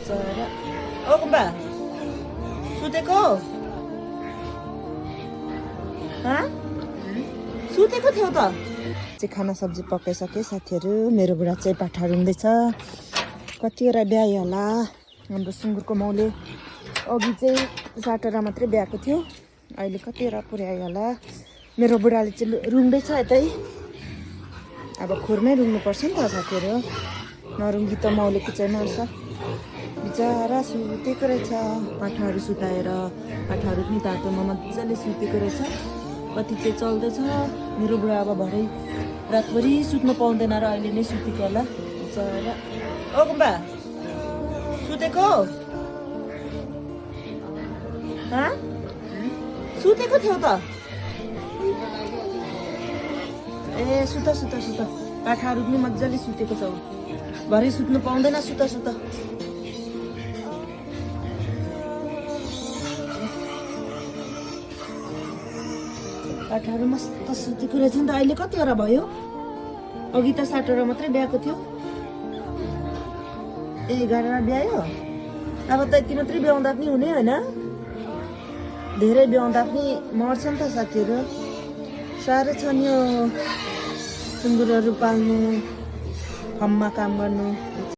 बिचरा ओ गुम्बा सुतेको सुतेको थियो त चाहिँ खाना सब्जी पकाइसके साथीहरू मेरो बुढा चाहिँ पाठा रुँदैछ कतिवटा ब्यायो होला हाम्रो सुँगुरको माउले अघि चाहिँ साटरा मात्रै ब्याएको थियो अहिले कतिवटा पुर्यायो होला मेरो बुढाले चाहिँ रुँदैछ यतै अब खोरमै रुँनुपर्छ नि त साथीहरू नरुङ्गी त माउले कुचाइ मार्छ बिचरा सुतेको रहेछ पाठाहरू सुताएर पाठाहरू पनि तातोमा मजाले सुतेको रहेछ कति चाहिँ चल्दैछ मेरो बुढा अब भरै रातभरि सुत्नु पाउँदैन र अहिले नै सुतेको होला बिचरा ओ गुम्बा सुतेको सुतेको थियो त ए सुत सुत सुत पाठाहरू पनि मजाले सुतेको छ भरे सुत्नु पाउँदैन सुत सुत पाठाहरू मस्त सुतेको रहेछ नि त अहिले कतिवटा भयो अघि त 7 मात्रै ब्याएको थियो 11 ब्यायो अब त यति मात्रै ब्याउँदा पनि हुने होइन धेरै ब्याउँदा पनि मर्छ नि त साथीहरू साह्रो छ नि यो सुँगुरहरू पाल्नु फर्ममा काम गर्नु